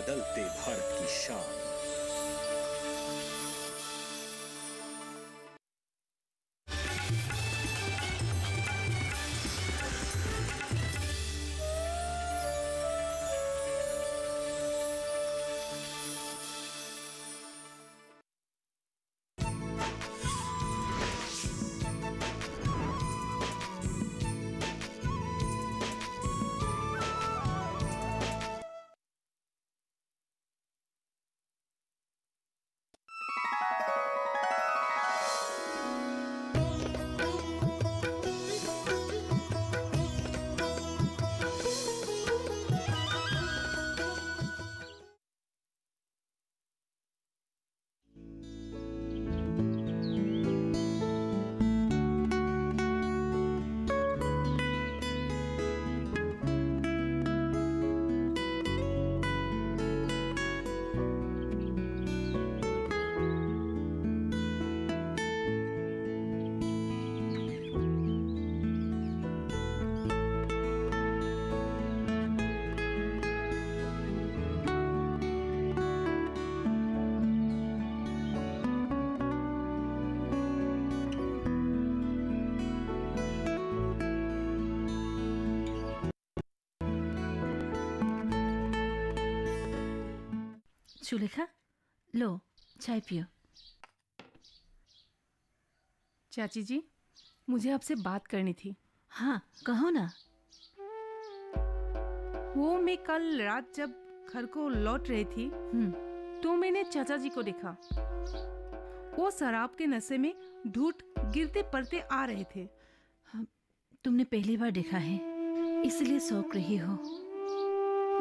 बदलते भारत की शान। सुलेखा, लो चाय पियो। चाची जी, मुझे आपसे बात करनी थी। हाँ, कहो ना। वो मैं कल रात जब घर को लौट रही थी तो मैंने चाचा जी को देखा। वो शराब के नशे में ढूंढ गिरते पड़ते आ रहे थे। तुमने पहली बार देखा है, इसलिए सोच रही हो।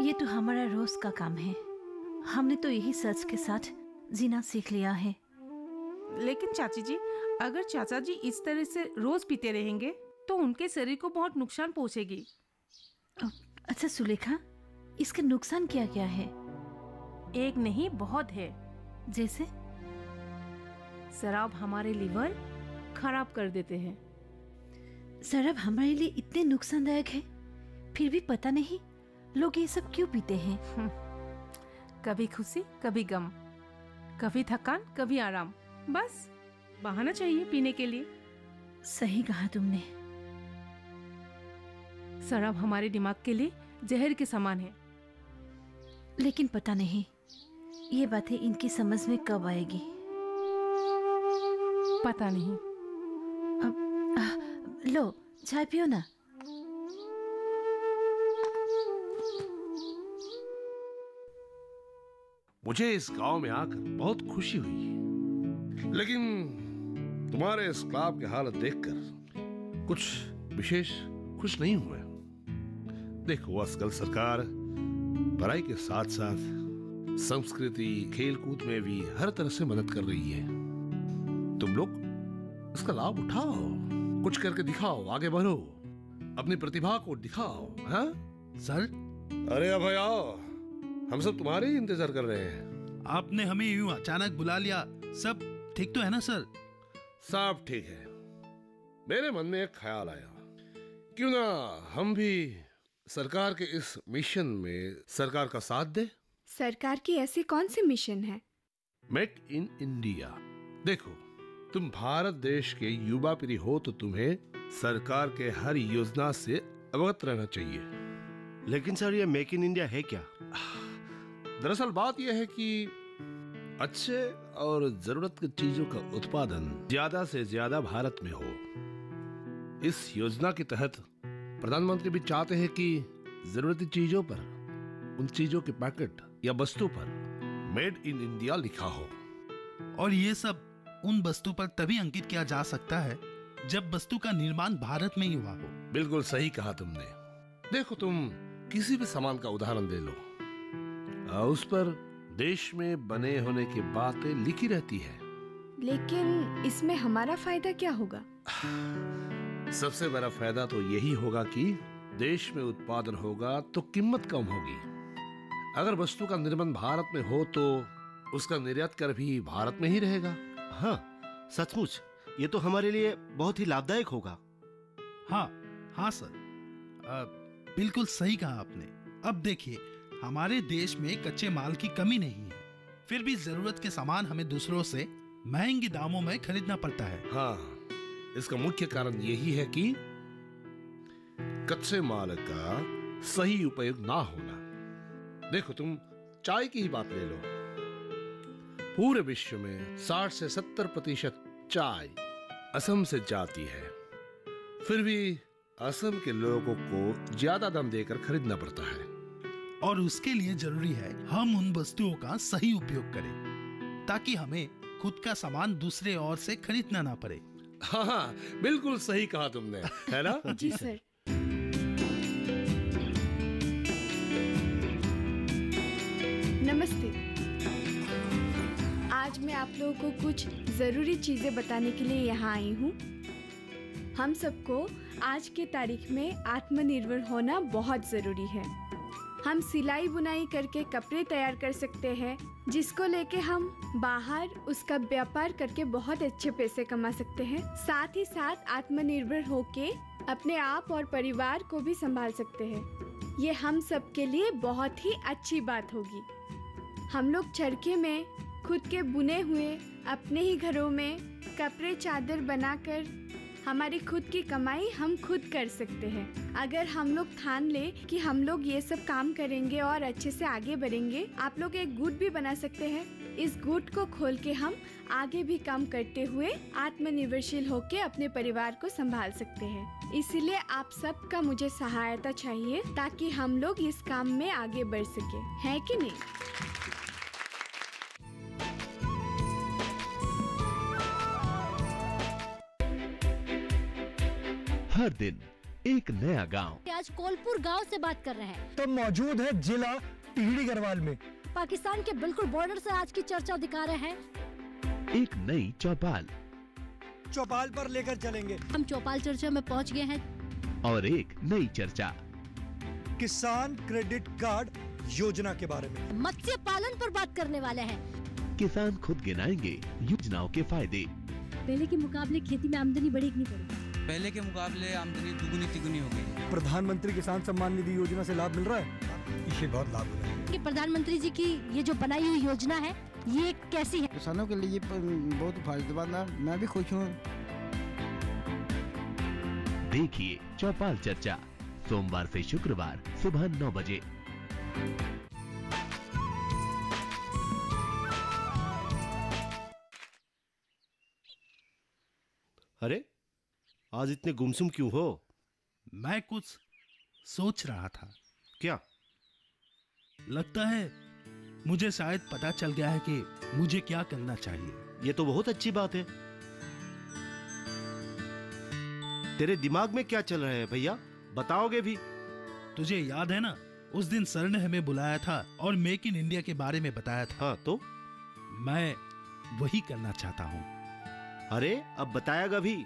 ये तो हमारा रोज का काम है। हमने तो यही सच के साथ जीना सीख लिया है। लेकिन चाची जी, अगर चाचा जी इस तरह से रोज पीते रहेंगे तो उनके शरीर को बहुत नुकसान पहुंचेगी। अच्छा सुलेखा, इसके नुकसान क्या क्या है? एक नहीं, बहुत है। जैसे? शराब हमारे लीवर खराब कर देते हैं। शराब हमारे लिए इतने नुकसानदायक है, फिर भी पता नहीं लोग ये सब क्यों पीते हैं। कभी खुशी, कभी गम, कभी थकान, कभी आराम, बस बहाना चाहिए पीने के लिए। सही कहा तुमने। शराब हमारे दिमाग के लिए जहर के समान है। लेकिन पता नहीं ये बातें इनकी समझ में कब आएगी। पता नहीं। लो चाय पियो ना। मुझे इस गांव में आकर बहुत खुशी हुई, लेकिन तुम्हारे इस क्लब की हालत देखकर कुछ विशेष खुश नहीं हुए। देखो, आजकल सरकार पढ़ाई के साथ साथ संस्कृति, खेलकूद में भी हर तरह से मदद कर रही है। तुम लोग इसका लाभ उठाओ, कुछ करके दिखाओ, आगे बढ़ो, अपनी प्रतिभा को दिखाओ। हाँ सर? अरे अब आओ, हम सब तुम्हारे ही इंतजार कर रहे हैं। आपने हमें यूं अचानक बुला लिया। सब ठीक तो है ना सर? सब ठीक है। मेरे मन में एक ख्याल आया, क्यों ना हम भी सरकार के इस मिशन में सरकार का साथ दे। सरकार की ऐसी कौन सी मिशन है? Make in India. देखो, तुम भारत देश के युवा पीढ़ी हो तो तुम्हें सरकार के हर योजना से अवगत रहना चाहिए। लेकिन सर, ये मेक इन इंडिया है क्या? दरअसल बात यह है कि अच्छे और जरूरत की चीजों का उत्पादन ज्यादा से ज्यादा भारत में हो। इस योजना के तहत प्रधानमंत्री भी चाहते हैं कि जरूरती चीजों पर, उन चीजों के पैकेट या वस्तु पर मेड इन इंडिया लिखा हो। और ये सब उन वस्तु पर तभी अंकित किया जा सकता है जब वस्तु का निर्माण भारत में ही हुआ हो। बिल्कुल सही कहा तुमने। देखो, तुम किसी भी सामान का उदाहरण दे लो, उस पर देश में बने होने की बातें लिखी रहती है। लेकिन इसमें हमारा फायदा क्या होगा? सबसे बड़ा फायदा तो यही होगा कि देश में उत्पादन होगा तो कीमत कम होगी। अगर वस्तु का निर्माण भारत में हो तो उसका निर्यात कर भी भारत में ही रहेगा। हाँ, सचमुच ये तो हमारे लिए बहुत ही लाभदायक होगा। हाँ हाँ सर, बिल्कुल सही कहा आपने। अब देखिए, हमारे देश में कच्चे माल की कमी नहीं है, फिर भी जरूरत के सामान हमें दूसरों से महंगे दामों में खरीदना पड़ता है। हाँ, इसका मुख्य कारण यही है कि कच्चे माल का सही उपयोग ना होना। देखो, तुम चाय की ही बात ले लो। पूरे विश्व में 60 से 70% चाय असम से जाती है, फिर भी असम के लोगों को ज्यादा दाम देकर खरीदना पड़ता है। और उसके लिए जरूरी है हम उन वस्तुओं का सही उपयोग करें, ताकि हमें खुद का सामान दूसरे और से खरीदना ना पड़े। हाँ, बिल्कुल सही कहा तुमने, है ना? जी सर। नमस्ते। आज मैं आप लोगों को कुछ ज़रूरी चीज़ें बताने के लिए यहाँ आई हूँ। हम सबको आज के तारीख में आत्मनिर्भर होना बहुत ज़रूरी है। हम सिलाई बुनाई करके कपड़े तैयार कर सकते हैं, जिसको लेके हम बाहर उसका व्यापार करके बहुत अच्छे पैसे कमा सकते हैं। साथ ही साथ आत्मनिर्भर होके अपने आप और परिवार को भी संभाल सकते हैं। ये हम सब के लिए बहुत ही अच्छी बात होगी। हम लोग चरखे में खुद के बुने हुए अपने ही घरों में कपड़े चादर बनाकर हमारी खुद की कमाई हम खुद कर सकते हैं। अगर हम लोग ठान ले कि हम लोग ये सब काम करेंगे और अच्छे से आगे बढ़ेंगे, आप लोग एक गुट भी बना सकते हैं। इस गुट को खोल के हम आगे भी काम करते हुए आत्मनिर्भरशील होके अपने परिवार को संभाल सकते हैं। इसीलिए आप सबका मुझे सहायता चाहिए, ताकि हम लोग इस काम में आगे बढ़ सके, है कि नहीं? हर दिन एक नया गांव। आज कोलपुर गांव से बात कर रहे हैं। तो मौजूद है जिला टिहरी गढ़वाल में। पाकिस्तान के बिल्कुल बॉर्डर से आज की चर्चा दिखा रहे हैं। एक नई चौपाल पर लेकर चलेंगे। हम चौपाल चर्चा में पहुंच गए हैं। और एक नई चर्चा किसान क्रेडिट कार्ड योजना के बारे में। मत्स्य पालन पर बात करने वाले हैं। किसान खुद गिनाएंगे योजनाओं के फायदे। पहले के मुकाबले खेती में आमदनी बढ़ी कि नहीं बढ़ी? पहले के मुकाबले आमदनी दुगुनी तिगुनी हो गई। प्रधानमंत्री किसान सम्मान निधि योजना से लाभ मिल रहा है, इसे बहुत लाभ हो रहा है। कि प्रधानमंत्री जी की ये जो बनाई हुई योजना है, ये कैसी है? किसानों के लिए बहुत फायदेमंद है, मैं भी खुश हूँ। देखिए चौपाल चर्चा, सोमवार से शुक्रवार सुबह 9 बजे। अरे, आज इतने गुमसुम क्यों हो? मैं कुछ सोच रहा था। क्या? लगता है मुझे शायद पता चल गया है कि मुझे क्या करना चाहिए। ये तो बहुत अच्छी बात है। तेरे दिमाग में क्या चल रहा है भैया, बताओगे भी? तुझे याद है ना, उस दिन सर ने हमें बुलाया था और मेक इन इंडिया के बारे में बताया था। हाँ, तो मैं वही करना चाहता हूँ। अरे, अब बताएगा भी?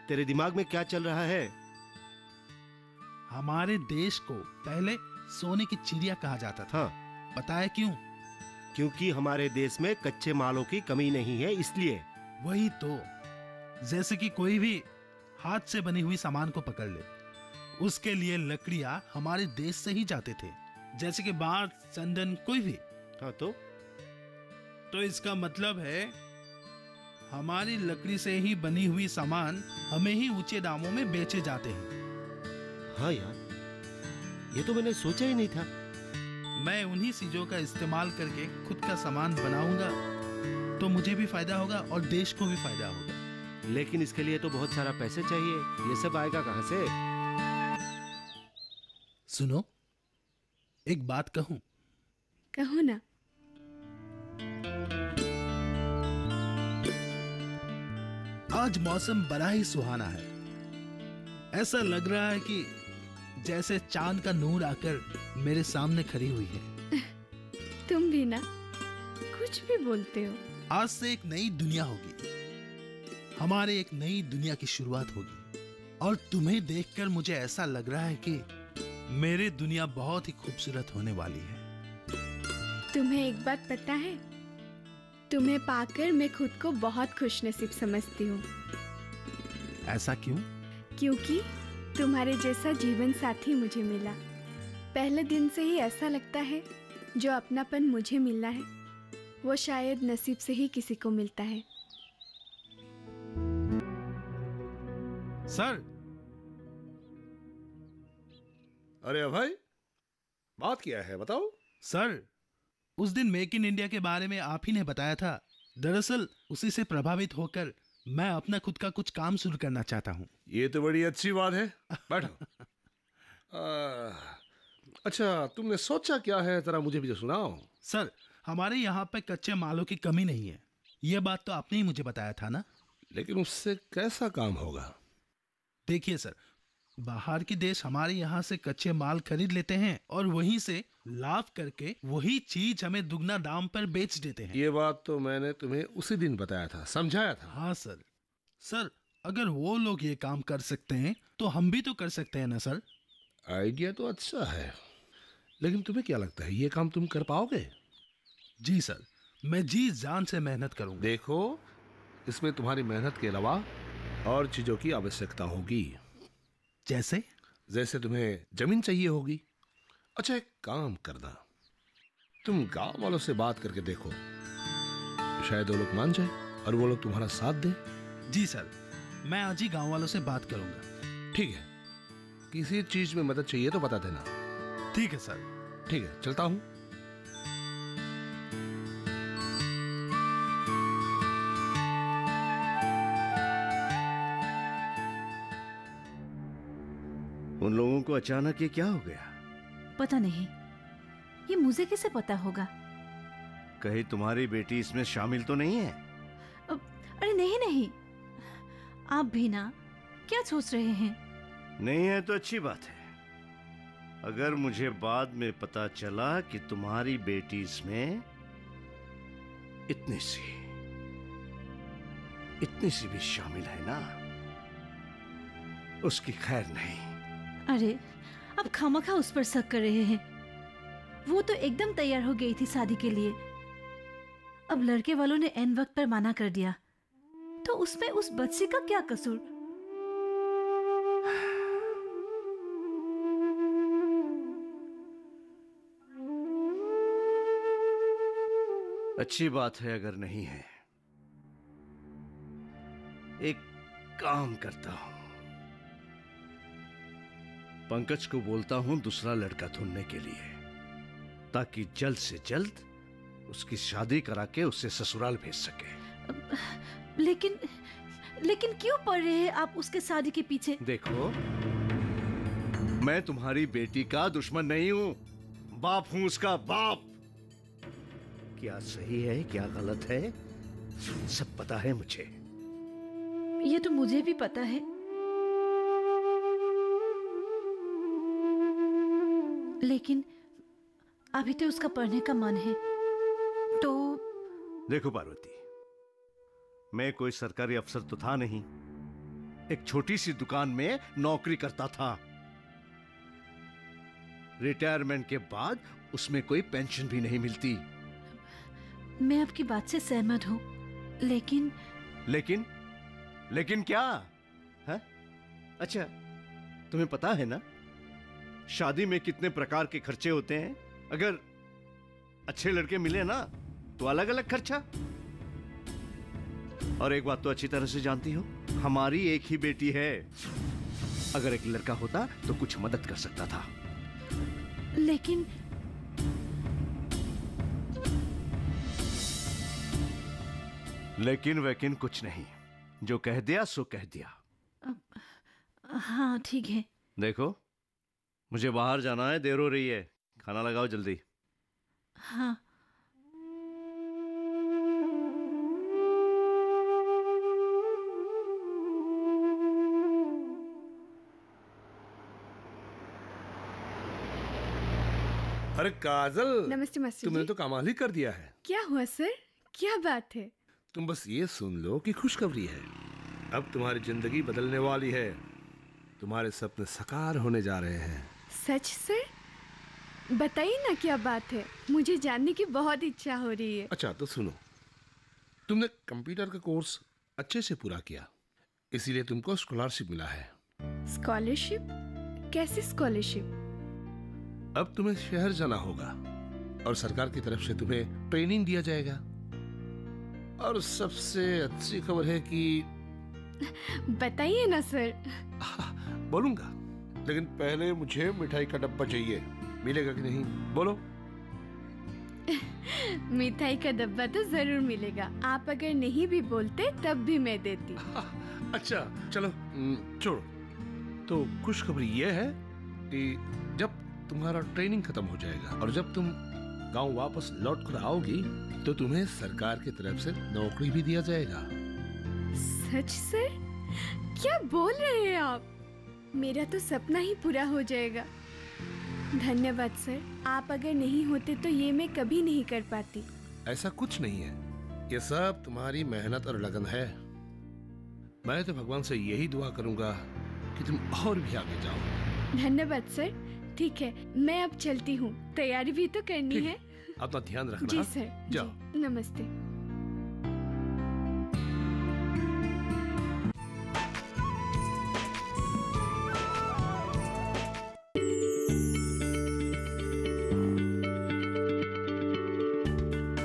तेरे दिमाग में क्या चल रहा है? हमारे देश को पहले सोने की चिड़िया कहा जाता था। हाँ। पता है क्यों? क्योंकि हमारे देश में कच्चे मालों की कमी नहीं है, इसलिए। वही तो। जैसे कि कोई भी हाथ से बनी हुई सामान को पकड़ ले, उसके लिए लकड़ियां हमारे देश से ही जाते थे, जैसे कि बांस, चंदन, कोई भी। हाँ, तो इसका मतलब है हमारी लकड़ी से ही बनी हुई सामान हमें ही ऊंचे दामों में बेचे जाते हैं। हाँ यार, ये तो मैंने सोचा ही नहीं था। मैं उन्हीं चीजों का इस्तेमाल करके खुद का सामान बनाऊंगा तो मुझे भी फायदा होगा और देश को भी फायदा होगा। लेकिन इसके लिए तो बहुत सारा पैसे चाहिए, ये सब आएगा कहाँ से? सुनो, एक बात कहूं? कहो ना। आज मौसम बड़ा ही सुहाना है। ऐसा लग रहा है कि जैसे चांद का नूर आकर मेरे सामने खड़ी हुई है। तुम भी ना कुछ भी बोलते हो। आज से एक नई दुनिया होगी, हमारे एक नई दुनिया की शुरुआत होगी। और तुम्हें देखकर मुझे ऐसा लग रहा है कि मेरी दुनिया बहुत ही खूबसूरत होने वाली है। तुम्हें एक बात पता है? तुम्हें पाकर मैं खुद को बहुत खुशनसीब समझती हूँ। ऐसा क्यों? क्योंकि तुम्हारे जैसा जीवन साथी मुझे मिला। पहले दिन से ही ऐसा लगता है जो अपनापन मुझे मिलना है वो शायद नसीब से ही किसी को मिलता है। सर। अरे भाई, बात क्या है बताओ। सर, उस दिन मेक इन इंडिया के बारे में आप ही ने बताया था। दरअसल उसी से प्रभावित होकर मैं अपना खुद का कुछ काम शुरू करना चाहता हूँ। ये तो बड़ी अच्छी बात है, बैठो। अच्छा, तुमने सोचा क्या है, जरा मुझे भी सुनाओ। सर, हमारे यहाँ पे कच्चे मालों की कमी नहीं है, ये बात तो आपने ही मुझे बताया था ना। लेकिन उससे कैसा काम होगा? देखिए सर, बाहर के देश हमारे यहाँ से कच्चे माल खरीद लेते हैं और वहीं से लाभ करके वही चीज हमें दुगना दाम पर बेच देते हैं। ये बात तो मैंने तुम्हें उसी दिन बताया था, समझाया था। हाँ सर। सर, अगर वो लोग ये काम कर सकते हैं तो हम भी तो कर सकते हैं ना सर। आइडिया तो अच्छा है, लेकिन तुम्हें क्या लगता है ये काम तुम कर पाओगे? जी सर, मैं जी जान से मेहनत करूंगा। देखो, इसमें तुम्हारी मेहनत के अलावा और चीजों की आवश्यकता होगी। जैसे तुम्हें जमीन चाहिए होगी। अच्छा, एक काम करना, तुम गांव वालों से बात करके देखो, शायद वो लोग मान जाए और वो लोग तुम्हारा साथ दे। जी सर, मैं आज ही गांव वालों से बात करूंगा। ठीक है, किसी चीज में मदद चाहिए तो बता देना। ठीक है सर। ठीक है, चलता हूं। उन लोगों को अचानक ये क्या हो गया? पता नहीं, ये मुझे कैसे पता होगा? कहीं तुम्हारी बेटी इसमें शामिल तो नहीं है? अरे नहीं, आप भी ना क्या सोच रहे हैं? नहीं है तो अच्छी बात है। अगर मुझे बाद में पता चला कि तुम्हारी बेटी इसमें इतनी सी भी शामिल है ना, उसकी खैर नहीं। अरे, अब खामखा उस पर शक कर रहे हैं। वो तो एकदम तैयार हो गई थी शादी के लिए। अब लड़के वालों ने एन वक्त पर मना कर दिया, तो उसमें उस बच्चे का क्या कसूर? अच्छी बात है अगर नहीं है। एक काम करता हूं, पंकज को बोलता हूं दूसरा लड़का ढूंढने के लिए, ताकि जल्द से जल्द उसकी शादी करा के उसे ससुराल भेज सके। लेकिन क्यों पड़ रहे हैं आप उसके शादी के पीछे? देखो, मैं तुम्हारी बेटी का दुश्मन नहीं हूं, बाप हूं उसका बाप। क्या सही है क्या गलत है सब पता है मुझे। ये तो मुझे भी पता है, लेकिन अभी तो उसका पढ़ने का मन है। तो देखो पार्वती, मैं कोई सरकारी अफसर तो था नहीं, एक छोटी सी दुकान में नौकरी करता था। रिटायरमेंट के बाद उसमें कोई पेंशन भी नहीं मिलती। मैं आपकी बात से सहमत हूं, लेकिन क्या है? अच्छा, तुम्हें पता है ना शादी में कितने प्रकार के खर्चे होते हैं? अगर अच्छे लड़के मिले ना तो अलग अलग खर्चा। और एक बात तो अच्छी तरह से जानती हो, हमारी एक ही बेटी है। अगर एक लड़का होता तो कुछ मदद कर सकता था। लेकिन वैकिन कुछ नहीं, जो कह दिया सो कह दिया। हाँ ठीक है। देखो, मुझे बाहर जाना है, देर हो रही है, खाना लगाओ जल्दी। हाँ। अरे काजल, नमस्ते मास्टर तुमने जी। तो कमाल ही कर दिया है। क्या हुआ सर, क्या बात है? तुम बस ये सुन लो कि खुशखबरी है, अब तुम्हारी जिंदगी बदलने वाली है। तुम्हारे सपने साकार होने जा रहे हैं। सच सर? बताइए ना क्या बात है, मुझे जानने की बहुत इच्छा हो रही है। अच्छा तो सुनो, तुमने कंप्यूटर का कोर्स अच्छे से पूरा किया, इसीलिए तुमको स्कॉलरशिप मिला है। स्कॉलरशिप? कैसी स्कॉलरशिप? अब तुम्हें शहर जाना होगा और सरकार की तरफ से तुम्हें ट्रेनिंग दिया जाएगा। और सबसे अच्छी खबर है कि बताइए ना सर। बोलूंगा, लेकिन पहले मुझे मिठाई का डब्बा चाहिए। मिलेगा कि नहीं बोलो? मिठाई का डब्बा तो जरूर मिलेगा। आप अगर नहीं भी बोलते तब भी मैं देती। अच्छा चलो छोड़ो। तो खुशखबरी ये है कि जब तुम्हारा ट्रेनिंग खत्म हो जाएगा और जब तुम गांव वापस लौट कर आओगी तो तुम्हें सरकार की तरफ से नौकरी भी दिया जाएगा। सच सर? क्या बोल रहे हैं आप? मेरा तो सपना ही पूरा हो जाएगा। धन्यवाद सर। आप अगर नहीं होते तो ये मैं कभी नहीं कर पाती। ऐसा कुछ नहीं है, ये सब तुम्हारी मेहनत और लगन है। मैं तो भगवान से यही दुआ करूंगा कि तुम और भी आगे जाओ। धन्यवाद सर। ठीक है, मैं अब चलती हूँ। तैयारी भी तो करनी है। अपना ध्यान रखना। जी सर। जाओ। जी, नमस्ते।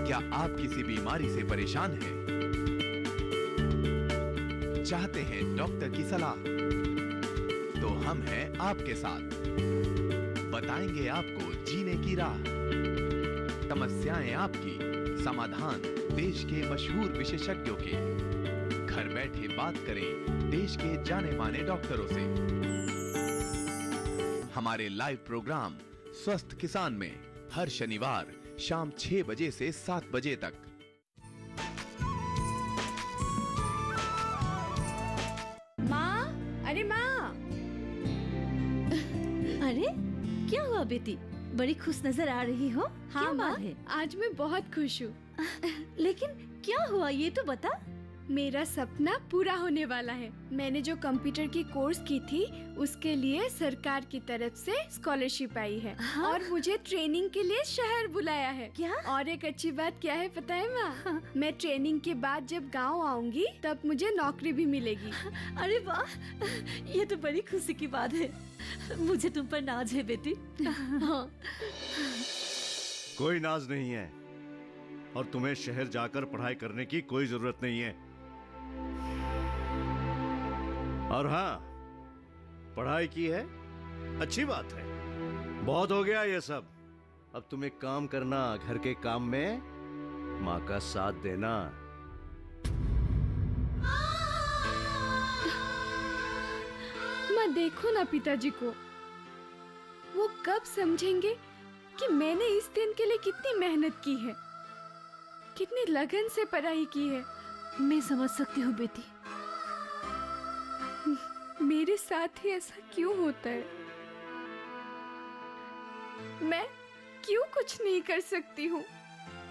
क्या आप किसी बीमारी से परेशान हैं? चाहते हैं डॉक्टर की सलाह? तो हम हैं आपके साथ। बताएंगे आपको जीने की राह। समस्याएं आपकी, समाधान देश के मशहूर विशेषज्ञों के। घर बैठे बात करें देश के जाने माने डॉक्टरों से। हमारे लाइव प्रोग्राम स्वस्थ किसान में हर शनिवार शाम 6 बजे से 7 बजे तक। माँ, अरे माँ। अरे क्या हुआ बेटी? बड़ी खुश नजर आ रही हो। हाँ क्या माँ, बात है? आज मैं बहुत खुश हूँ। लेकिन क्या हुआ ये तो बता। मेरा सपना पूरा होने वाला है। मैंने जो कंप्यूटर की कोर्स की थी उसके लिए सरकार की तरफ से स्कॉलरशिप आई है। हाँ? और मुझे ट्रेनिंग के लिए शहर बुलाया है। क्या? और एक अच्छी बात क्या है पता है माँ? हाँ। मैं ट्रेनिंग के बाद जब गांव आऊंगी तब मुझे नौकरी भी मिलेगी। अरे वाह, ये तो बड़ी खुशी की बात है। मुझे तुम पर नाज है बेटी। हाँ। कोई नाज नहीं है और तुम्हें शहर जाकर पढ़ाई करने की कोई जरूरत नहीं है। और हाँ, पढ़ाई की है, अच्छी बात है। बहुत हो गया ये सब। अब तुम एक काम करना, घर के काम में माँ का साथ देना। माँ देखो ना पिताजी को, वो कब समझेंगे कि मैंने इस दिन के लिए कितनी मेहनत की है, कितनी लगन से पढ़ाई की है। मैं समझ सकती हूँ बेटी। मेरे साथ ही ऐसा क्यों होता है? मैं क्यों कुछ नहीं कर सकती हूँ?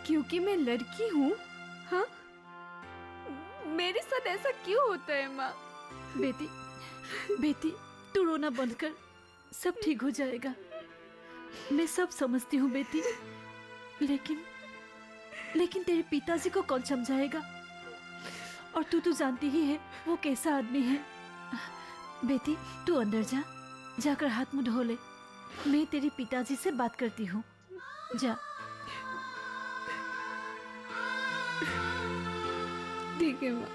क्योंकि मैं लड़की हूँ? हाँ, मेरे साथ ऐसा क्यों होता है माँ? बेटी तू रोना बंद कर, सब ठीक हो जाएगा। मैं सब समझती हूँ बेटी, लेकिन तेरे पिताजी को कौन समझाएगा? और तू तो जानती ही है वो कैसा आदमी है। बेटी तू अंदर जा, जाकर हाथ मुंह धो ले। मैं तेरे पिताजी से बात करती हूँ। जा। ठीक है माँ।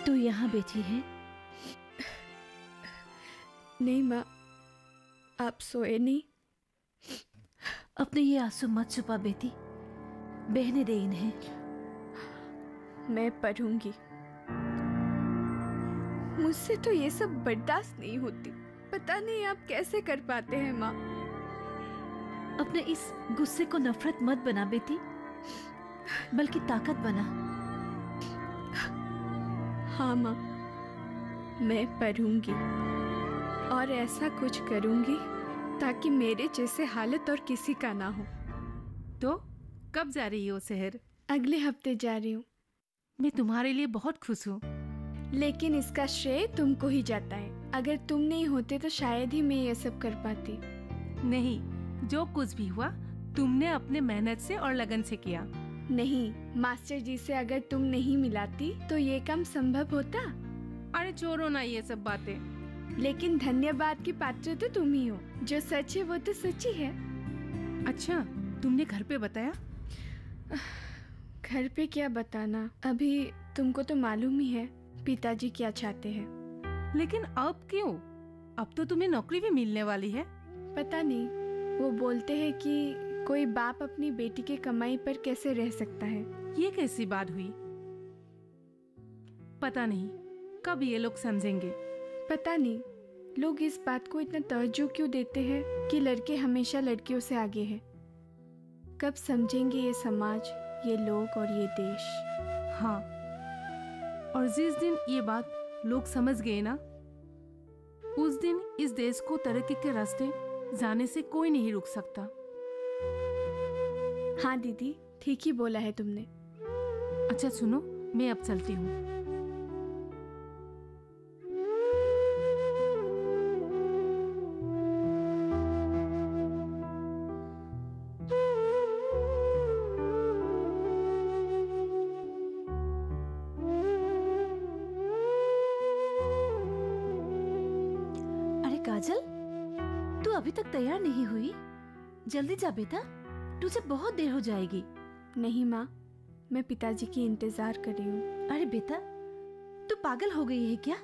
तू यहाँ बैठी है? नहीं माँ, आप सोए नहीं? अपने ये आंसू मत छुपा बेटी, बहने दे इन्हें। मैं पढ़ूंगी। मुझसे तो ये सब बर्दाश्त नहीं होती। पता नहीं आप कैसे कर पाते हैं माँ। अपने इस गुस्से को नफरत मत बना बेटी, बल्कि ताकत बना। हाँ माँ, मैं पढ़ूंगी और ऐसा कुछ करूंगी ताकि मेरे जैसे हालत और किसी का ना हो। तो कब जा रही हो शहर? अगले हफ्ते जा रही हूँ। मैं तुम्हारे लिए बहुत खुश हूँ। लेकिन इसका श्रेय तुमको ही जाता है। अगर तुम नहीं होते तो शायद ही मैं ये सब कर पाती। नहीं, जो कुछ भी हुआ तुमने अपने मेहनत से और लगन से किया। नहीं, मास्टर जी से अगर तुम नहीं मिलाती तो ये काम संभव होता? अरे छोड़ो ना ये सब बातें। लेकिन धन्यवाद की पात्र तो तुम ही हो। जो सच है वो तो सच ही है। अच्छा, तुमने घर पे बताया? घर पे क्या बताना, अभी तुमको तो मालूम ही है पिताजी क्या चाहते हैं। लेकिन अब क्यों? अब तो तुम्हें नौकरी भी मिलने वाली है। पता नहीं, वो बोलते हैं कि कोई बाप अपनी बेटी के कमाई पर कैसे रह सकता है। ये कैसी बात हुई? पता नहीं कब ये लोग समझेंगे। पता नहीं लोग इस बात को इतना तवज्जो क्यों देते हैं कि लड़के हमेशा लड़कियों से आगे हैं। कब समझेंगे ये समाज, ये लोग और ये देश। हाँ, और जिस दिन ये बात लोग समझ गए ना, उस दिन इस देश को तरक्की के रास्ते जाने से कोई नहीं रुक सकता। हाँ दीदी, ठीक ही बोला है तुमने। अच्छा सुनो, मैं अब चलती हूँ। अरे काजल, तू अभी तक तैयार नहीं हुई? जल्दी जा बेटा, तुझे बहुत देर हो जाएगी। नहीं माँ, मैं पिताजी की इंतजार कर रही हूँ। अरे बेटा, तू पागल हो गई है क्या?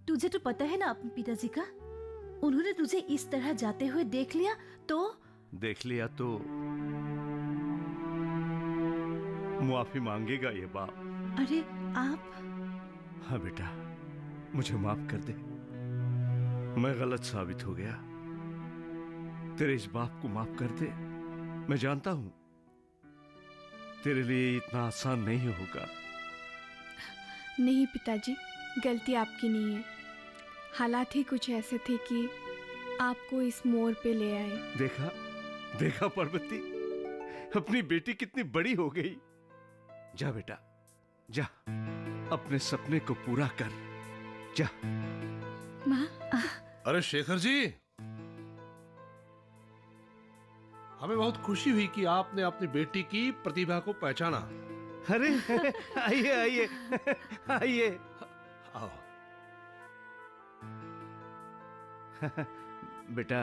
तुझे तो पता है ना अपने पिताजी का, उन्होंने तुझे इस तरह जाते हुए देख लिया तो माफी मांगेगा ये बाप। अरे आप? हाँ बेटा, मुझे माफ कर दे। मैं गलत साबित हो गया। तेरे इस बाप को माफ कर दे। मैं जानता हूं तेरे लिए इतना आसान नहीं होगा। नहीं पिताजी, गलती आपकी नहीं है। हालात ही कुछ ऐसे थे कि आपको इस मोड़ पे ले आए। देखा पार्वती, अपनी बेटी कितनी बड़ी हो गई। जा बेटा, जा अपने सपने को पूरा कर, जा। माँ। अरे शेखर जी, हमें बहुत खुशी हुई कि आपने अपनी बेटी की प्रतिभा को पहचाना। अरे आइए आइए आइए, आओ। बेटा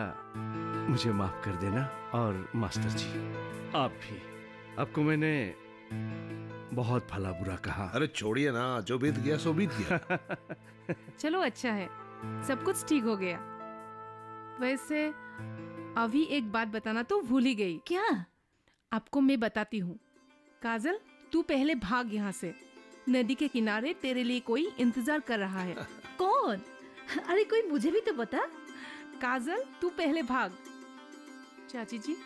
मुझे माफ कर देना, और मास्टर जी आप भी। आपको मैंने बहुत भला बुरा कहा। अरे छोड़िए ना, जो बीत गया सो बीत गया। चलो अच्छा है, सब कुछ ठीक हो गया। वैसे अभी एक बात बताना तो भूल ही गई। क्या? आपको मैं बताती हूँ। काजल, तू पहले भाग यहाँ से। नदी के किनारे तेरे लिए कोई इंतजार कर रहा है। कौन? अरे कोई मुझे भी तो बता। काजल, तू पहले भाग। चाची जी,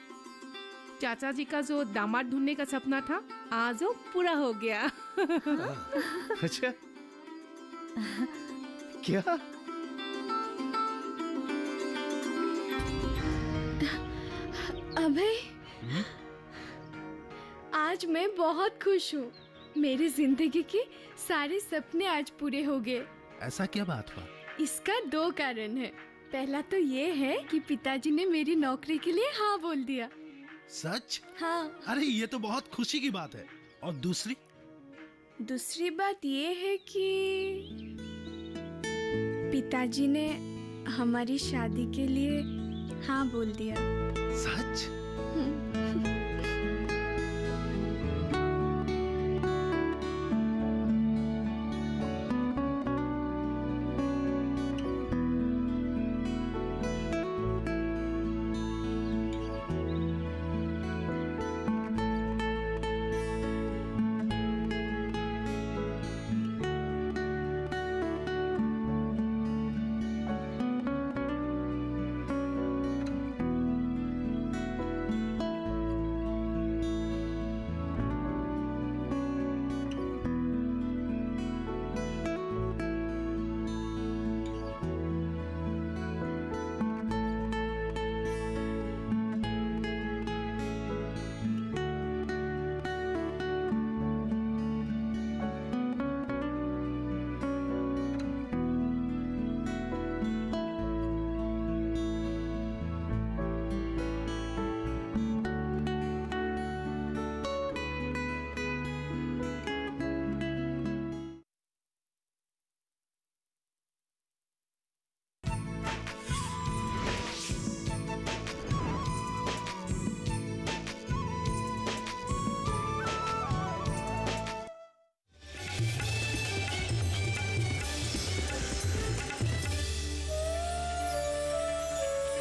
चाचा जी का जो दामाद ढूंढने का सपना था, आज वो पूरा हो गया। अच्छा, क्या? अभय, आज मैं बहुत खुश हूँ। मेरी जिंदगी के सारे सपने आज पूरे हो गए। ऐसा क्या बात हुआ? इसका 2 कारण है। पहला तो ये है कि पिताजी ने मेरी नौकरी के लिए हाँ बोल दिया। सच? हाँ। अरे ये तो बहुत खुशी की बात है। और दूसरी बात ये है कि पिताजी ने हमारी शादी के लिए हाँ बोल दिया। सच?